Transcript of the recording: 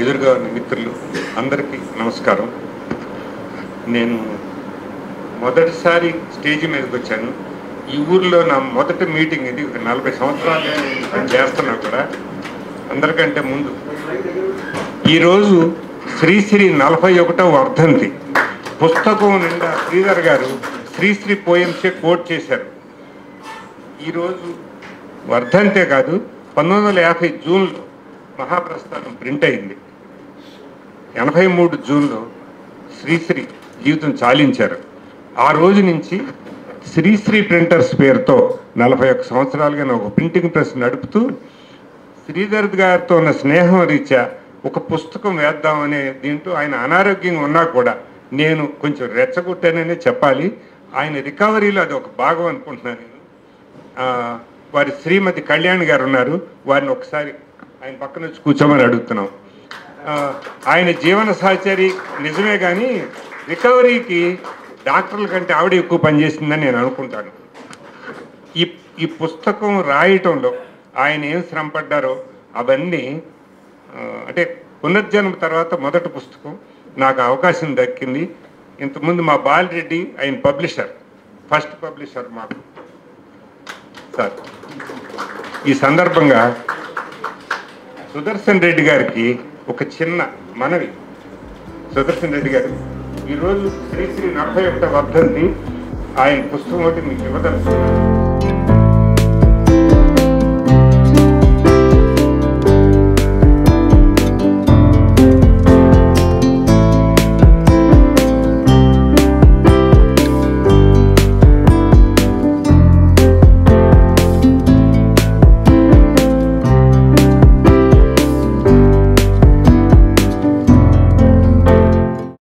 ఎదురుగా ఉన్న మిత్రులు అందరికీ నమస్కారం. నేను మొదటిసారి స్టేజ్ మీదకి వచ్చాను. ఈ ఊర్లో నా మొదటి మీటింగ్ ఇది. 40 సంవత్సరాలు నేను చేస్తున్నా కూడా. అందరికంటే ముందు ఈరోజు శ్రీశ్రీ 41వ వర్ధంతి. పుస్తకం నిండా శ్రీధర్ గారు శ్రీశ్రీ పోయమ్సే కోట్ చేశారు. ఈరోజు వర్ధంతే కాదు, 1950 జూన్లో మహాప్రస్థానం ప్రింట్ అయింది. 83 జూన్లో శ్రీశ్రీ జీవితం చాలించారు. ఆ రోజు నుంచి శ్రీశ్రీ ప్రింటర్స్ పేరుతో 41 సంవత్సరాలుగా ఒక ప్రింటింగ్ ప్రెస్ నడుపుతూ శ్రీధర్ గారితో ఉన్న స్నేహం రీత్యా ఒక పుస్తకం వేద్దామనే దీంట్లో ఆయన అనారోగ్యంగా ఉన్నా కూడా నేను కొంచెం రెచ్చగొట్టాననే చెప్పాలి. ఆయన రికవరీలో అది ఒక భాగం అనుకుంటున్నాను నేను. వారి శ్రీమతి కళ్యాణ్ గారు ఉన్నారు, వారిని ఒకసారి ఆయన పక్కన వచ్చి కూర్చోమని అడుగుతున్నాం. ఆయన జీవన సహచరి నిజమే, కానీ రికవరీకి డాక్టర్ల కంటే ఆవిడ ఎక్కువ పనిచేసిందని నేను అనుకుంటాను. ఈ పుస్తకం రాయటంలో ఆయన ఏం శ్రమ పడ్డారో అవన్నీ, అంటే పునర్జన్మ తర్వాత మొదటి పుస్తకం నాకు అవకాశం దక్కింది. ఇంతకుముందు మా బాలరెడ్డి ఆయన పబ్లిషర్, ఫస్ట్ పబ్లిషర్ మాకు సార్. ఈ సందర్భంగా సుదర్శన్ రెడ్డి గారికి ఒక చిన్న మనవి. సుదర్శన్ రెడ్డి గారు, ఈరోజు శ్రీశ్రీ 41వ వర్ధంతి. ఆయన పుస్తకం ఒకటి మీకు ఇవ్వదలుచుకున్నాను.